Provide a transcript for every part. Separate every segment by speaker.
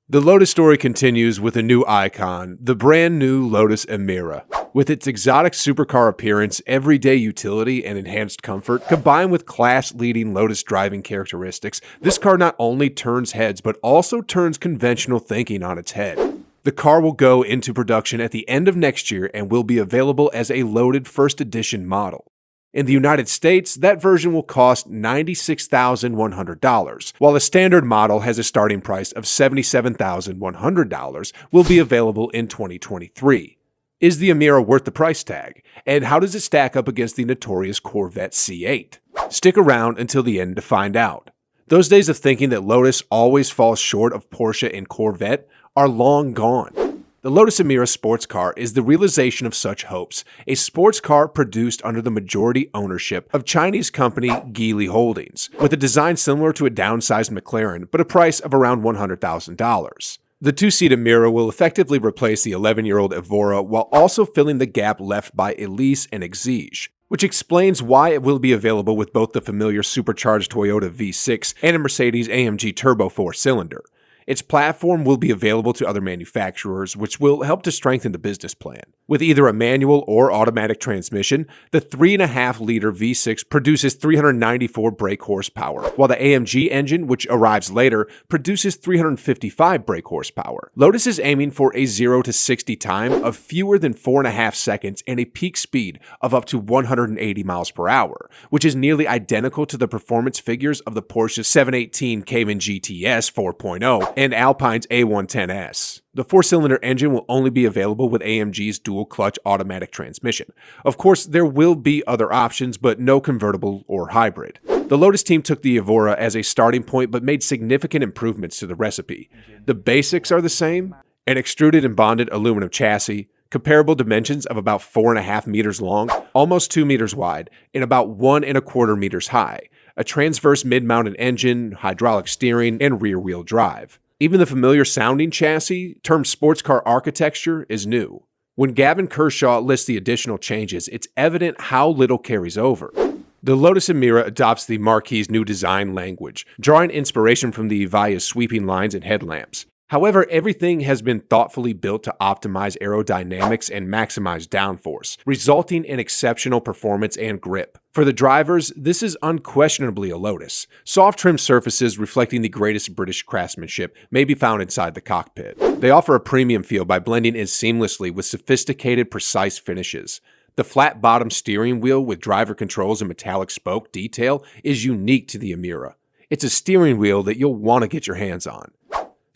Speaker 1: The Lotus story continues with a new icon, the brand new Lotus Emira. With its exotic supercar appearance, everyday utility, and enhanced comfort, combined with class-leading Lotus driving characteristics, this car not only turns heads but also turns conventional thinking on its head. The car will go into production at the end of next year and will be available as a loaded first edition model. In the United States, that version will cost $96,100, while a standard model has a starting price of $77,100, will be available in 2023. Is the Emira worth the price tag? And how does it stack up against the notorious Corvette C8? Stick around until the end to find out. Those days of thinking that Lotus always falls short of Porsche and Corvette are long gone. The Lotus Emira sports car is the realization of such hopes, a sports car produced under the majority ownership of Chinese company Geely Holdings, with a design similar to a downsized McLaren but a price of around $100,000. The two-seat Emira will effectively replace the 11-year-old Evora while also filling the gap left by Elise and Exige, which explains why it will be available with both the familiar supercharged Toyota V6 and a Mercedes AMG Turbo 4-cylinder. Its platform will be available to other manufacturers, which will help to strengthen the business plan. With either a manual or automatic transmission, the 3.5-liter V6 produces 394 brake horsepower, while the AMG engine, which arrives later, produces 355 brake horsepower. Lotus is aiming for a 0 to 60 time of fewer than 4.5 seconds and a peak speed of up to 180 miles per hour, which is nearly identical to the performance figures of the Porsche 718 Cayman GTS 4.0 and Alpine's A110 S. The 4-cylinder engine will only be available with AMG's dual-clutch automatic transmission. Of course, there will be other options, but no convertible or hybrid. The Lotus team took the Evora as a starting point but made significant improvements to the recipe. The basics are the same: an extruded and bonded aluminum chassis, comparable dimensions of about 4.5 meters long, almost 2 meters wide, and about 1.25 meters high, a transverse mid-mounted engine, hydraulic steering, and rear-wheel drive. Even the familiar sounding chassis, termed sports car architecture, is new. When Gavin Kershaw lists the additional changes, it's evident how little carries over. The Lotus Emira adopts the Marquis's new design language, drawing inspiration from the Evia's sweeping lines and headlamps. However, everything has been thoughtfully built to optimize aerodynamics and maximize downforce, resulting in exceptional performance and grip. For the drivers, this is unquestionably a Lotus. Soft trim surfaces reflecting the greatest British craftsmanship may be found inside the cockpit. They offer a premium feel by blending in seamlessly with sophisticated, precise finishes. The flat-bottom steering wheel with driver controls and metallic spoke detail is unique to the Emira. It's a steering wheel that you'll want to get your hands on.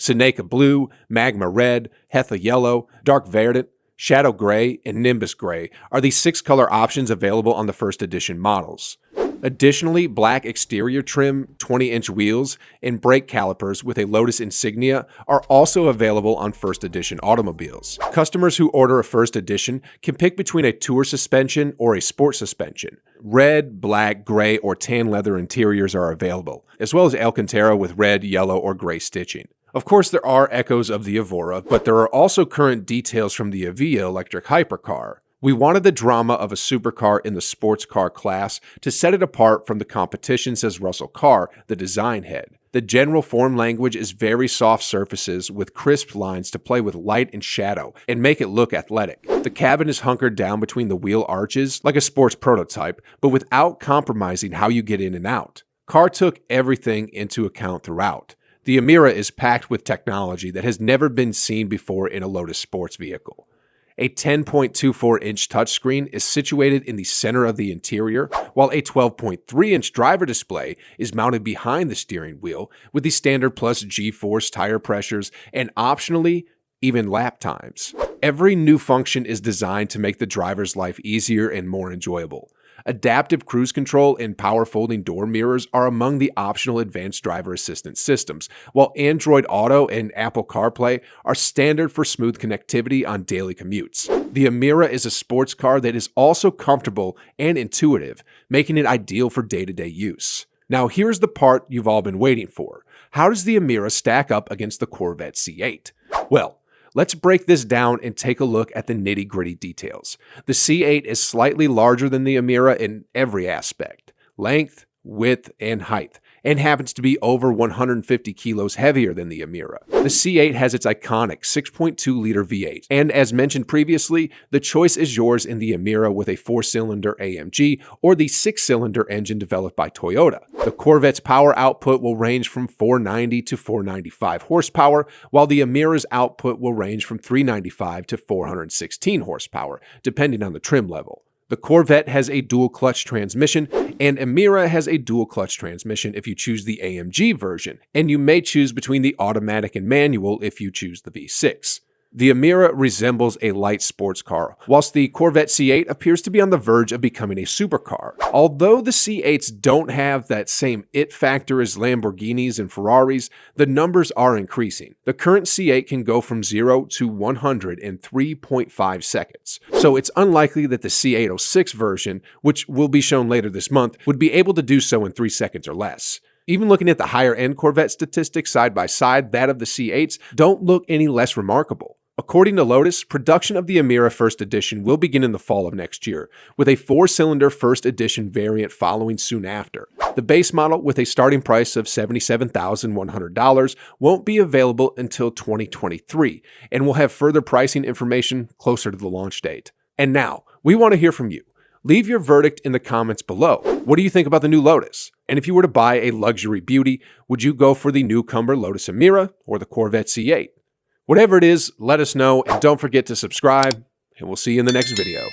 Speaker 1: Seneca Blue, Magma Red, Hetha Yellow, Dark Verdant, Shadow Gray, and Nimbus Gray are the 6-color options available on the first edition models. Additionally, black exterior trim, 20-inch wheels, and brake calipers with a Lotus insignia are also available on first edition automobiles. Customers who order a first edition can pick between a tour suspension or a sport suspension. Red, black, gray, or tan leather interiors are available, as well as Alcantara with red, yellow, or gray stitching. Of course, there are echoes of the Evora, but there are also current details from the Avia electric hypercar. We wanted the drama of a supercar in the sports car class to set it apart from the competition, says Russell Carr, the design head. The general form language is very soft surfaces with crisp lines to play with light and shadow and make it look athletic. The cabin is hunkered down between the wheel arches like a sports prototype, but without compromising how you get in and out. Carr took everything into account throughout. The Emira is packed with technology that has never been seen before in a Lotus sports vehicle. A 10.24-inch touchscreen is situated in the center of the interior, while a 12.3-inch driver display is mounted behind the steering wheel with the standard plus G-force tire pressures and optionally, even lap times. Every new function is designed to make the driver's life easier and more enjoyable. Adaptive cruise control and power folding door mirrors are among the optional advanced driver assistance systems, while Android Auto and Apple CarPlay are standard for smooth connectivity on daily commutes. The Emira is a sports car that is also comfortable and intuitive, making it ideal for day-to-day use. Now here's the part you've all been waiting for. How does the Emira stack up against the Corvette C8? Well, let's break this down and take a look at the nitty-gritty details. The C8 is slightly larger than the Emira in every aspect: length, width, and height, and happens to be over 150 kilos heavier than the Emira. The C8 has its iconic 6.2-liter V8, and as mentioned previously, the choice is yours in the Emira with a 4-cylinder AMG or the 6-cylinder engine developed by Toyota. The Corvette's power output will range from 490 to 495 horsepower, while the Emira's output will range from 395 to 416 horsepower, depending on the trim level. The Corvette has a dual-clutch transmission, and Emira has a dual-clutch transmission if you choose the AMG version, and you may choose between the automatic and manual if you choose the V6. The Emira resembles a light sports car, whilst the Corvette C8 appears to be on the verge of becoming a supercar. Although the C8s don't have that same it factor as Lamborghinis and Ferraris, the numbers are increasing. The current C8 can go from 0 to 100 in 3.5 seconds, so it's unlikely that the C806 version, which will be shown later this month, would be able to do so in 3 seconds or less. Even looking at the higher-end Corvette statistics side by side, that of the C8s don't look any less remarkable. According to Lotus, production of the Emira First Edition will begin in the fall of next year, with a 4-cylinder First Edition variant following soon after. The base model, with a starting price of $77,100, won't be available until 2023, and will have further pricing information closer to the launch date. And now, we want to hear from you. Leave your verdict in the comments below. What do you think about the new Lotus? And if you were to buy a luxury beauty, would you go for the newcomer Lotus Emira or the Corvette C8? Whatever it is, let us know, and don't forget to subscribe, and we'll see you in the next video.